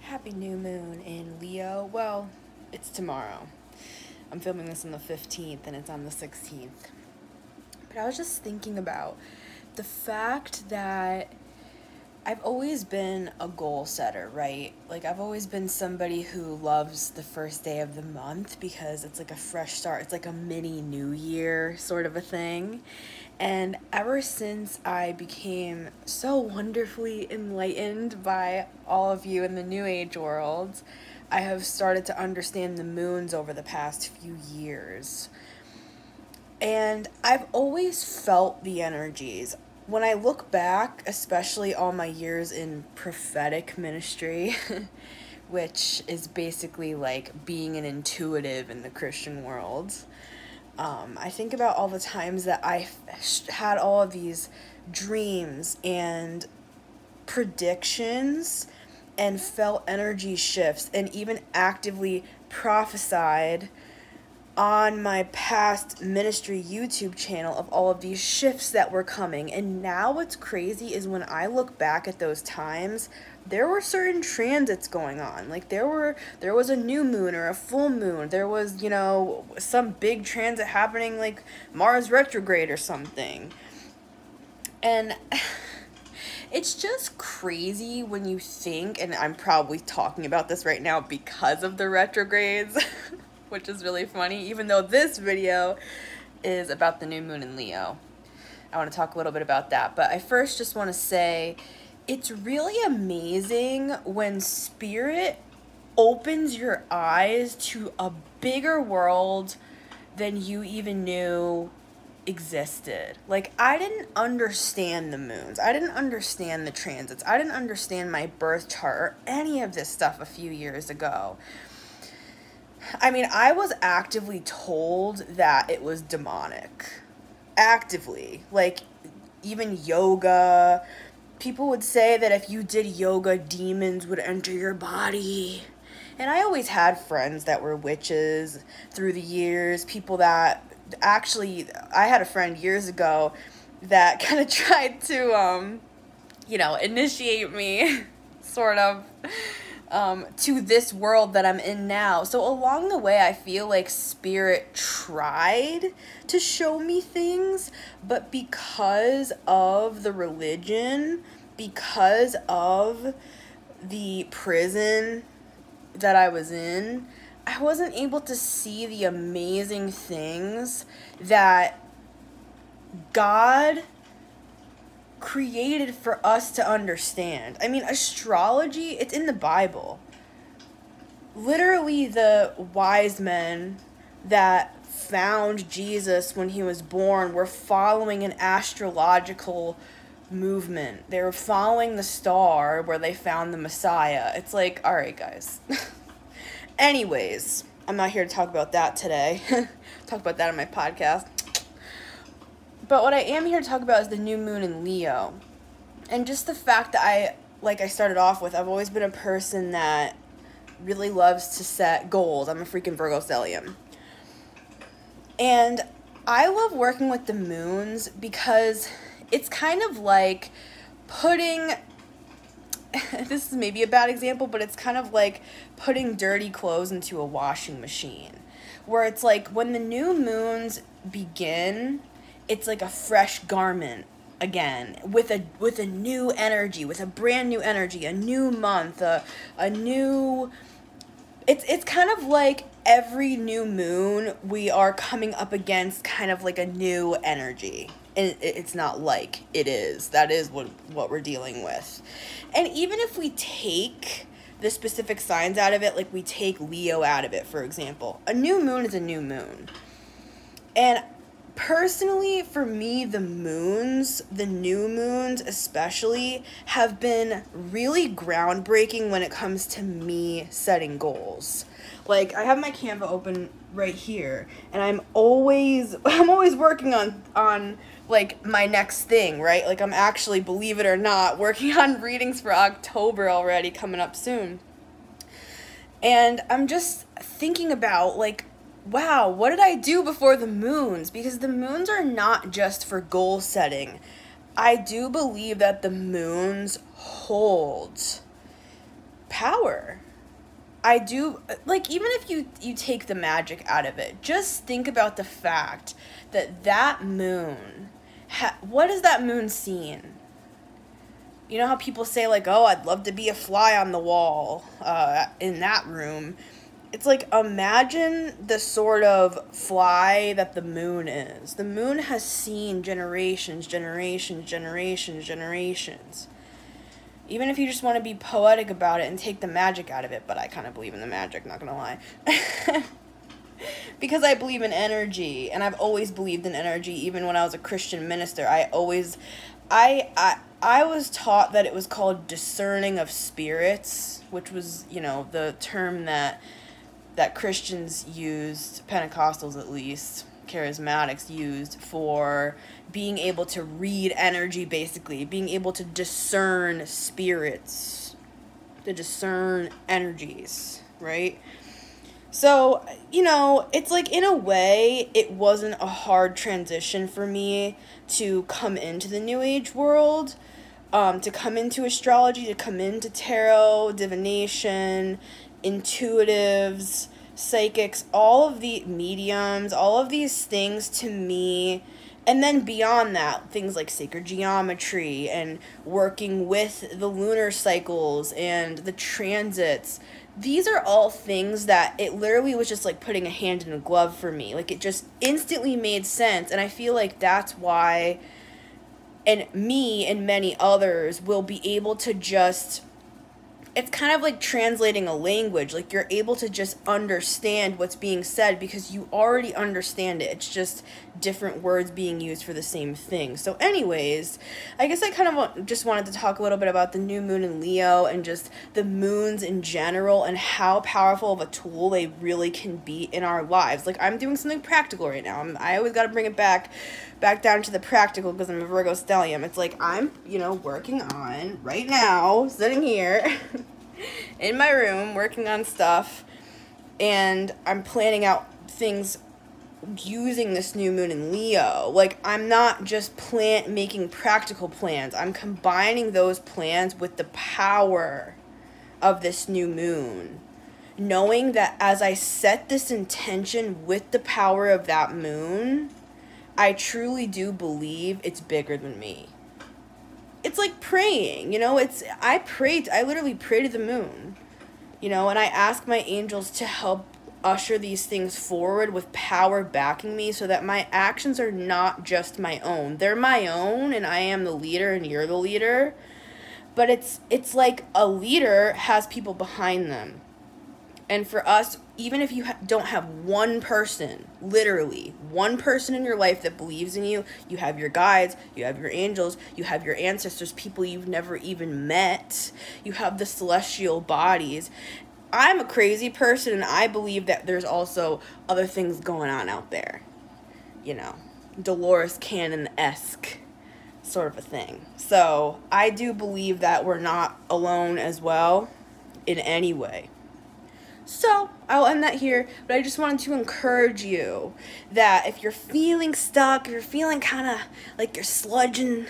Happy new moon in Leo. Well, it's tomorrow. I'm filming this on the 15th and it's on the 16th. But I was just thinking about the fact that I've always been a goal setter, right? Like, I've always been somebody who loves the first day of the month because it's like a fresh start. It's like a mini new year sort of a thing. And ever since I became so wonderfully enlightened by all of you in the New Age world, I have started to understand the moons over the past few years. And I've always felt the energies. When I look back, especially all my years in prophetic ministry, which is basically like being an intuitive in the Christian world, I think about all the times that I had all of these dreams and predictions and felt energy shifts and even actively prophesied on my past ministry YouTube channel of all of these shifts that were coming. And now what's crazy is when I look back at those times, there were certain transits going on. Like there was a new moon or a full moon. There was, some big transit happening, like Mars retrograde or something. And it's just crazy when you think, and I'm probably talking about this right now because of the retrogrades, which is really funny, even though this video is about the new moon in Leo. I want to talk a little bit about that, but I first just want to say it's really amazing when spirit opens your eyes to a bigger world than you even knew existed. Like, I didn't understand the moons. I didn't understand the transits. I didn't understand my birth chart or any of this stuff a few years ago. I mean, I was actively told that it was demonic. Actively. Like, even yoga. People would say that if you did yoga, demons would enter your body. And I always had friends that were witches through the years. People that actually, I had a friend years ago that kind of tried to, initiate me, sort of, to this world that I'm in now. So along the way, I feel like spirit tried to show me things, but because of the religion, because of the prison that I was in, I wasn't able to see the amazing things that God created for us to understand. I mean, astrology, it's in the Bible. Literally, the wise men that found Jesus when he was born were following an astrological movement. They were following the star where they found the Messiah. It's like, all right, guys. Anyways, I'm not here to talk about that today. Talk about that on my podcast. But what I am here to talk about is the new moon in Leo. And just the fact that I started off with, I've always been a person that really loves to set goals. I'm a freaking Virgo stellium. And I love working with the moons because it's kind of like putting, this is maybe a bad example, but it's kind of like putting dirty clothes into a washing machine. Where it's like when the new moons begin, it's like a fresh garment again with a new energy, with a brand new energy, a new month, a new. It's kind of like every new moon we are coming up against kind of like a new energy, and it's not like it is. That is what we're dealing with, and even if we take the specific signs out of it, like we take Leo out of it, for example, a new moon is a new moon, and personally, for me, the new moons especially, have been really groundbreaking when it comes to me setting goals. Like, I have my Canva open right here, and I'm always working on like my next thing, right? Like, I'm actually, believe it or not, working on readings for October already, coming up soon. And I'm just thinking about, like, wow, what did I do before the moons? Because the moons are not just for goal setting. I do believe that the moons hold power. I do, like, even if you take the magic out of it, just think about the fact that that moon, what has that moon seen? You know how people say, like, oh, I'd love to be a fly on the wall in that room. It's like, imagine the sort of fly that the moon is. The moon has seen generations. Even if you just want to be poetic about it and take the magic out of it, but I kind of believe in the magic, not gonna lie. Because I believe in energy, and I've always believed in energy, even when I was a Christian minister. I was taught that it was called discerning of spirits, which was, you know, the term that Christians used, Pentecostals at least, charismatics used, for being able to read energy, basically, being able to discern spirits, to discern energies, right? So, you know, it's like, in a way, it wasn't a hard transition for me to come into the New Age world, to come into astrology, to come into tarot, divination, intuitives, psychics, all of the mediums, all of these things to me. And then beyond that, things like sacred geometry and working with the lunar cycles and the transits. These are all things that it literally was just like putting a hand in a glove for me. Like, it just instantly made sense. And I feel like that's why, and me and many others will be able to just, it's kind of like translating a language. Like, you're able to just understand what's being said because you already understand it. It's just different words being used for the same thing. So anyways, I guess I kind of just wanted to talk a little bit about the new moon in Leo and just the moons in general and how powerful of a tool they really can be in our lives. Like, I'm doing something practical right now. I always got to bring it back down to the practical because I'm a Virgo stellium. It's like, I'm, you know, working on right now, sitting here in my room, working on stuff, and I'm planning out things using this new moon in Leo. Like, I'm not just making practical plans. I'm combining those plans with the power of this new moon. Knowing that as I set this intention with the power of that moon, I truly do believe it's bigger than me. It's like praying, you know, I literally pray to the moon, you know, and I ask my angels to help usher these things forward with power backing me so that my actions are not just my own. They're my own, and I am the leader and you're the leader. But it's like a leader has people behind them. And for us, even if you don't have one person, literally one person in your life that believes in you, you have your guides, you have your angels, you have your ancestors, people you've never even met, you have the celestial bodies. I'm a crazy person, and I believe that there's also other things going on out there. You know, Dolores Cannon-esque sort of a thing. So I do believe that we're not alone as well in any way. So I'll end that here, but I just wanted to encourage you that if you're feeling stuck, if you're feeling kind of like you're sludging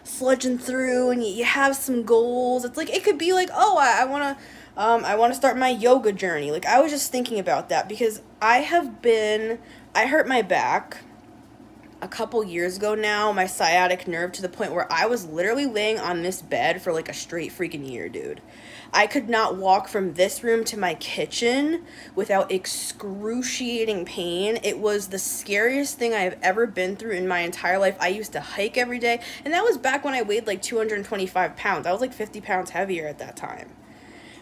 through and you have some goals, it's like, it could be like, oh, I want to start my yoga journey. Like, I was just thinking about that because I hurt my back a couple years ago now, my sciatic nerve, to the point where I was literally laying on this bed for like a straight freaking year, dude. I could not walk from this room to my kitchen without excruciating pain. It was the scariest thing I have ever been through in my entire life. I used to hike every day, and that was back when I weighed like 225 pounds. I was like 50 pounds heavier at that time.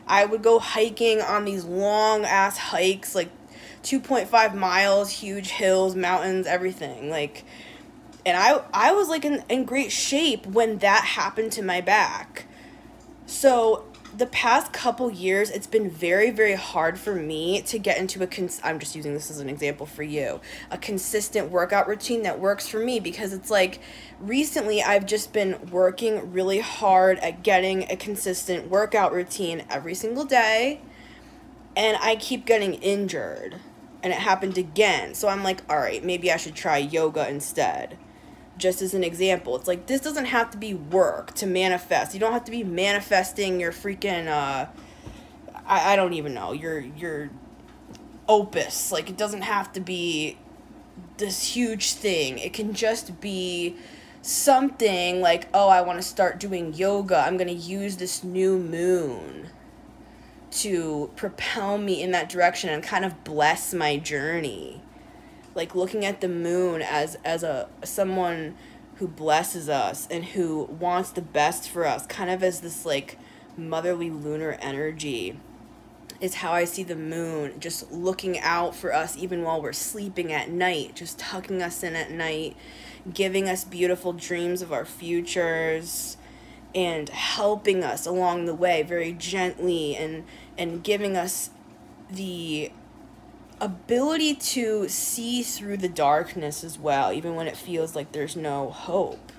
I would go hiking on these long-ass hikes, like 2.5 miles, huge hills, mountains, everything. Like, and I was like in great shape when that happened to my back. So the past couple years, it's been very, very hard for me to get into I'm just using this as an example for you, a consistent workout routine that works for me, because it's like recently I've just been working really hard at getting a consistent workout routine every single day, and I keep getting injured, and it happened again. So I'm like, all right, maybe I should try yoga instead. Just as an example, it's like, this doesn't have to be work to manifest. You don't have to be manifesting your freaking I don't even know, your opus. Like, it doesn't have to be this huge thing. It can just be something like, oh, I want to start doing yoga. I'm going to use this new moon to propel me in that direction and kind of bless my journey. Like, looking at the moon as someone who blesses us and who wants the best for us, kind of as this like motherly lunar energy, is how I see the moon, just looking out for us even while we're sleeping at night, just tucking us in at night, giving us beautiful dreams of our futures, and helping us along the way very gently, and giving us the ability to see through the darkness as well, even when it feels like there's no hope.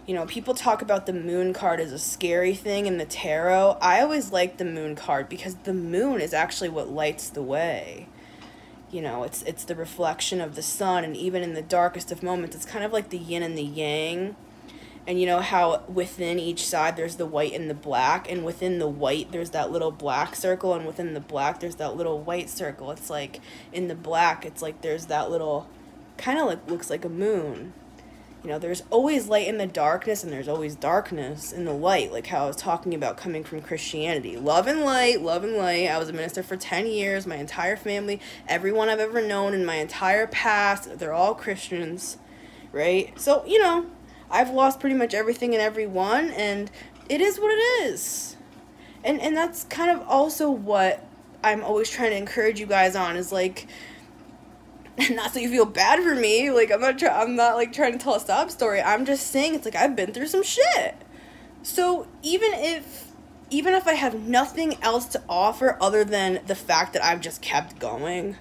You know, people talk about the moon card as a scary thing in the tarot. I always like the moon card because the moon is actually what lights the way. You know, it's the reflection of the sun, and even in the darkest of moments, it's kind of like the yin and the yang. And you know how within each side there's the white and the black, and within the white there's that little black circle, and within the black there's that little white circle. It's like in the black, it's like there's that little, kind of like looks like a moon. You know, there's always light in the darkness, and there's always darkness in the light, like how I was talking about coming from Christianity. Love and light, love and light. I was a minister for 10 years. My entire family, everyone I've ever known in my entire past, they're all Christians, right? So, you know, I've lost pretty much everything and everyone, and it is what it is. And that's kind of also what I'm always trying to encourage you guys on, is like, not so you feel bad for me, like, I'm not like trying to tell a sob story. I'm just saying, it's like, I've been through some shit. So even if I have nothing else to offer other than the fact that I've just kept going,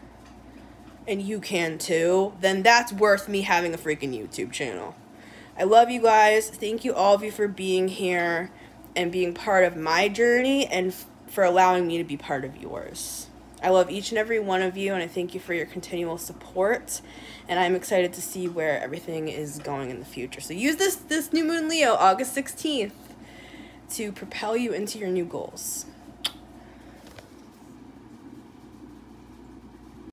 and you can too, then that's worth me having a freaking YouTube channel. I love you guys. Thank you, all of you, for being here and being part of my journey, and for allowing me to be part of yours. I love each and every one of you, and I thank you for your continual support, and I'm excited to see where everything is going in the future. So use this new moon Leo, August 16th, to propel you into your new goals.